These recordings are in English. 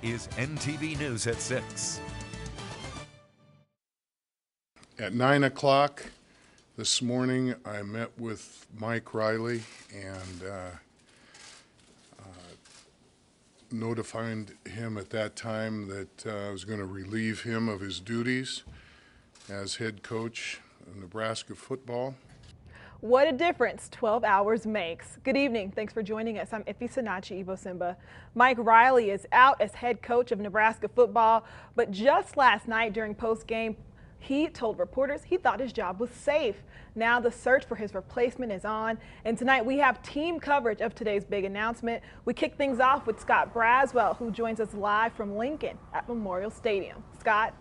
is NTV News at 6. At 9 o'clock this morning, I met with Mike Riley and notified him at that time that I was going to relieve him of his duties as head coach of Nebraska football. What a difference 12 hours makes. Good evening. Thanks for joining us. I'm Ifi Sanachi Ivo Simba. Mike Riley is out as head coach of Nebraska football, but just last night during post-game, he told reporters he thought his job was safe. Now the search for his replacement is on, and tonight we have team coverage of today's big announcement. We kick things off with Scott Braswell, who joins us live from Lincoln at Memorial Stadium. Scott?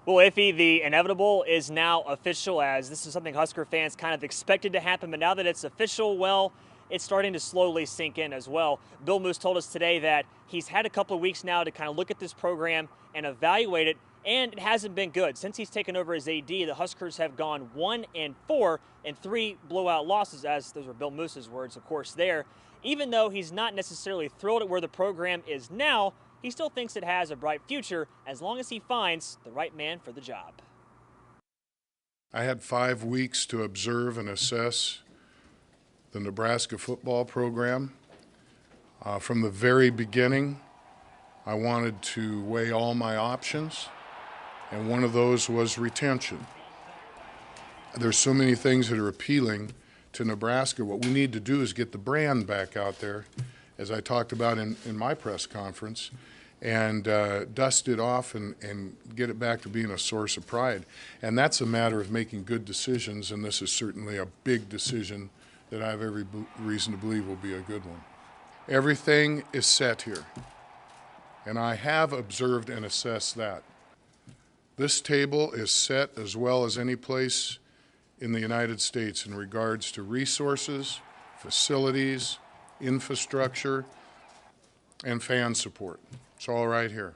Well, Iffy, the inevitable is now official, as this is something Husker fans kind of expected to happen, but now that it's official, well, it's starting to slowly sink in as well. Bill Moos told us today that he's had a couple of weeks now to kind of look at this program and evaluate it, and it hasn't been good. Since he's taken over as AD, the Huskers have gone 1-4 and 3 blowout losses, as those were Bill Moos's words, of course, there. Even though he's not necessarily thrilled at where the program is now, he still thinks it has a bright future as long as he finds the right man for the job. I had 5 weeks to observe and assess the Nebraska football program. From the very beginning, I wanted to weigh all my options, and one of those was retention. There's so many things that are appealing to Nebraska. What we need to do is get the brand back out there, as I talked about in my press conference, and dust it off and get it back to being a source of pride. And that's a matter of making good decisions, and this is certainly a big decision that I have every reason to believe will be a good one. Everything is set here, and I have observed and assessed that. This table is set as well as any place in the United States in regards to resources, facilities, infrastructure, and fan support. It's all right here.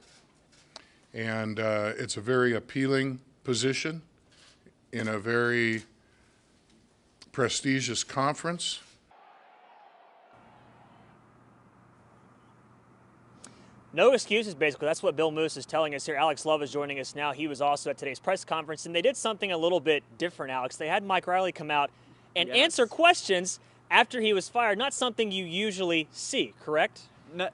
And it's a very appealing position in a very prestigious conference. No excuses, basically. That's what Bill Moos is telling us here. Alex Love is joining us now. He was also at today's press conference, and they did something a little bit different, Alex. They had Mike Riley come out and answer questions after he was fired. Not something you usually see, correct?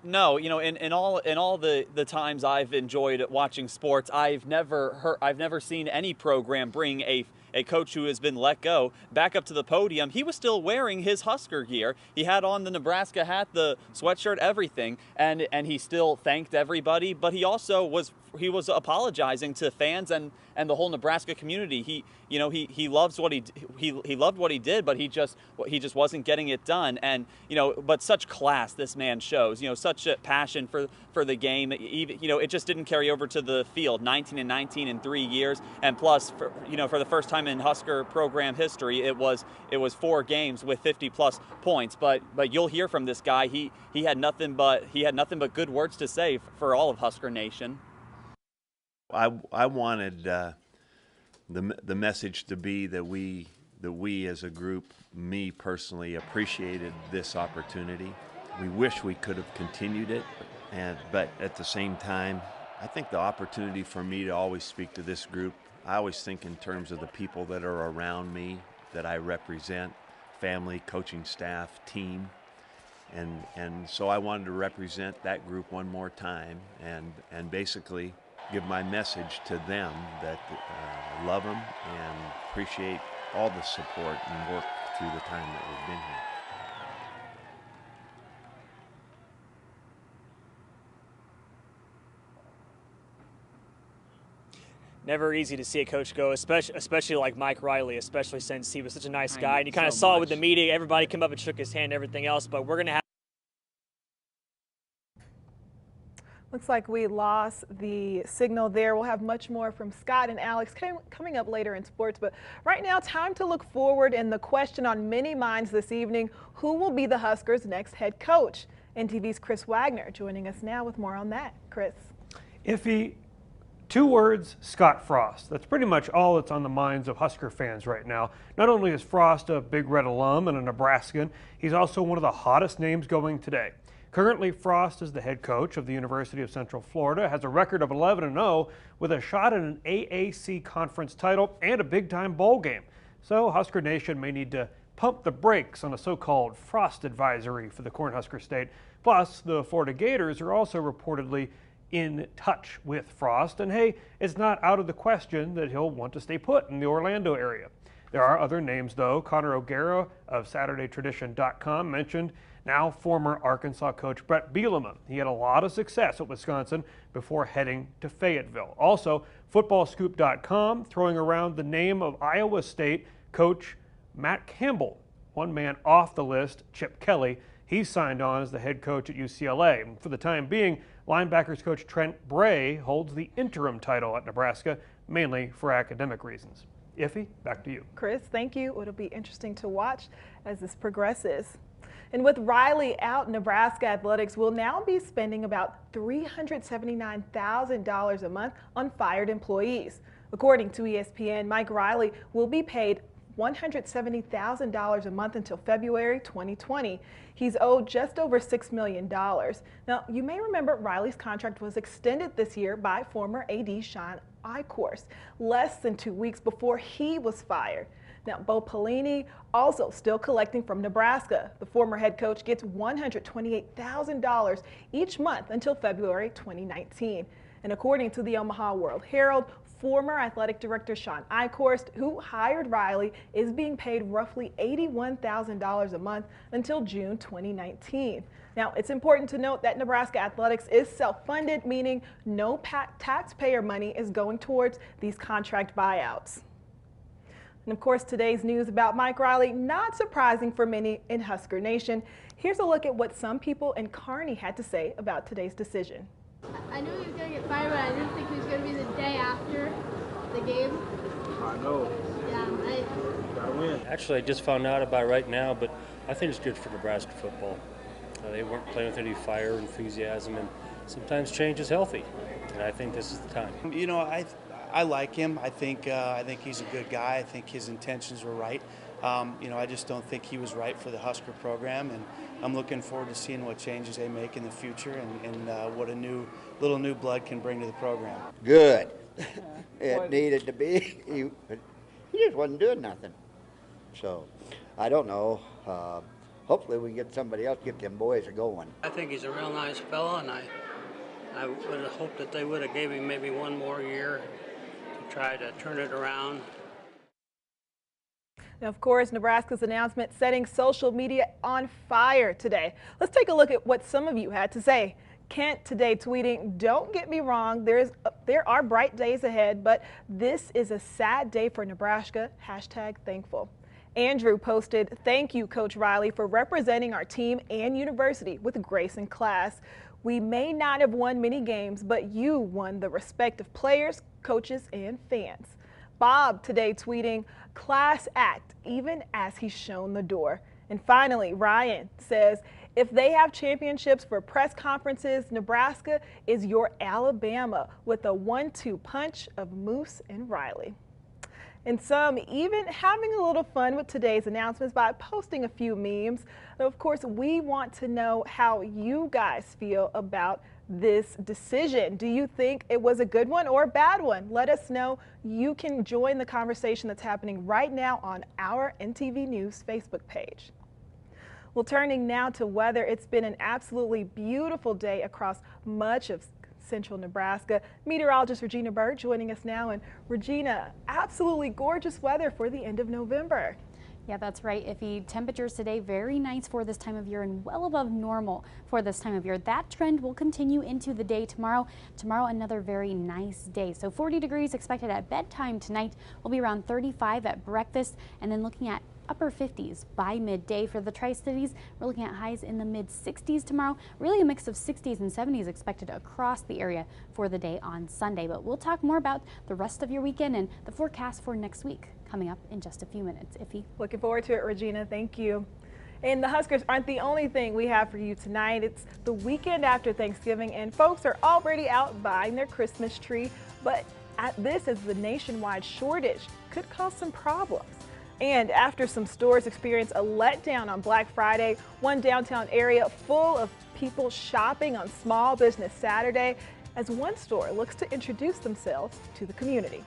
No, you know, in all the times I've enjoyed watching sports, I've never seen any program bring a coach who has been let go back up to the podium. He was still wearing his Husker gear. He had on the Nebraska hat, the sweatshirt, everything, and he still thanked everybody. But he also was apologizing to fans and the whole Nebraska community. He loves what he loved what he did, but he just wasn't getting it done. And but such class this man shows. Such a passion for the game. Even it just didn't carry over to the field. 19-19 in 3 years, and plus for the first time in Husker program history, it was 4 games with 50+ points. But you'll hear from this guy. He had nothing but good words to say for all of Husker Nation. I wanted the message to be that we as a group, me personally, appreciated this opportunity. We wish we could have continued it, but at the same time, I think the opportunity for me to always speak to this group, I always think in terms of the people that are around me, that I represent, family, coaching staff, team, and so I wanted to represent that group one more time and basically give my message to them that I love them and appreciate all the support and work through the time that we've been here. Never easy to see a coach go, especially like Mike Riley, especially since he was such a nice guy. And you kind of saw it with the media. Everybody came up and shook his hand and everything else. But we're going to have. Looks like we lost the signal there. We'll have much more from Scott and Alex coming up later in sports. But right now, time to look forward, and the question on many minds this evening, who will be the Huskers' next head coach? NTV's Chris Wagner joining us now with more on that. Chris. Iffy, 2 words, Scott Frost. That's pretty much all that's on the minds of Husker fans right now. Not only is Frost a Big Red alum and a Nebraskan, he's also one of the hottest names going today. Currently, Frost is the head coach of the University of Central Florida, has a record of 11-0 with a shot at an AAC conference title and a big-time bowl game. So Husker Nation may need to pump the brakes on a so-called Frost advisory for the Cornhusker State. Plus, the Florida Gators are also reportedly in touch with Frost, and hey, it's not out of the question that he'll want to stay put in the Orlando area. There are other names, though. Connor O'Gara of SaturdayTradition.com mentioned now former Arkansas coach Brett Bielema. He had a lot of success at Wisconsin before heading to Fayetteville. Also, FootballScoop.com throwing around the name of Iowa State coach Matt Campbell. One man off the list, Chip Kelly. He signed on as the head coach at UCLA. For the time being, linebackers coach Trent Bray holds the interim title at Nebraska, mainly for academic reasons. Iffy, back to you. Chris, thank you. It'll be interesting to watch as this progresses. And with Riley out, Nebraska athletics will now be spending about $379,000 a month on fired employees. According to ESPN, Mike Riley will be paid $170,000 a month until February 2020. He's owed just over $6 million. Now, you may remember Riley's contract was extended this year by former AD Sean Eichhorst, less than 2 weeks before he was fired. Now, Bo Pelini also still collecting from Nebraska. The former head coach gets $128,000 each month until February 2019. And according to the Omaha World Herald, former athletic director Sean Eichhorst, who hired Riley, is being paid roughly $81,000 a month until June 2019. Now, it's important to note that Nebraska athletics is self-funded, meaning no taxpayer money is going towards these contract buyouts. And of course, today's news about Mike Riley, not surprising for many in Husker Nation. Here's a look at what some people in Kearney had to say about today's decision. I knew he was going to get fired, but I didn't think he was going to be the day after the game. I know. Yeah, Gotta win. Actually, I just found out about it right now, but I think it's good for Nebraska football. They weren't playing with any fire, enthusiasm, and sometimes change is healthy. And I think this is the time. You know, I like him. I think he's a good guy. I think his intentions were right. You know, I just don't think he was right for the Husker program, and I'm looking forward to seeing what changes they make in the future and what a little new blood can bring to the program. Good. It needed to be. He just wasn't doing nothing. So, I don't know. Hopefully we get somebody else, get them boys going. I think he's a real nice fellow, and I would have hoped that they would have gave him maybe one more year to try to turn it around. Now, of course, Nebraska's announcement setting social media on fire today. Let's take a look at what some of you had to say. Kent today tweeting, "Don't get me wrong, there are bright days ahead, but this is a sad day for Nebraska. #thankful." Andrew posted, "Thank you, Coach Riley, for representing our team and university with grace and class. We may not have won many games, but you won the respect of players, coaches, and fans." Bob today tweeting, "Class act, even as he's shown the door." And finally, Ryan says, "If they have championships for press conferences, Nebraska is your Alabama with a 1-2 punch of Moose and Riley." And some even having a little fun with today's announcements by posting a few memes. Of course, we want to know how you guys feel about this decision. Do you think it was a good one or a bad one? Let us know. You can join the conversation that's happening right now on our NTV News Facebook page. Well, turning now to weather, it's been an absolutely beautiful day across much of central Nebraska. Meteorologist Regina Bird joining us now. And Regina, absolutely gorgeous weather for the end of November. Yeah, that's right, Iffy. Temperatures today very nice for this time of year and well above normal for this time of year. That trend will continue into the day tomorrow. Tomorrow, another very nice day. So 40 degrees expected at bedtime tonight. We'll be around 35 at breakfast, and then looking at upper 50s by midday for the Tri-Cities. We're looking at highs in the mid-60s tomorrow. Really a mix of 60s and 70s expected across the area for the day on Sunday. But we'll talk more about the rest of your weekend and the forecast for next week coming up in just a few minutes. Iffy. Looking forward to it, Regina. Thank you. And the Huskers aren't the only thing we have for you tonight. It's the weekend after Thanksgiving, and folks are already out buying their Christmas tree. But this, as the nationwide shortage could cause some problems. And after some stores experienced a letdown on Black Friday, one downtown area full of people shopping on Small Business Saturday as one store looks to introduce themselves to the community.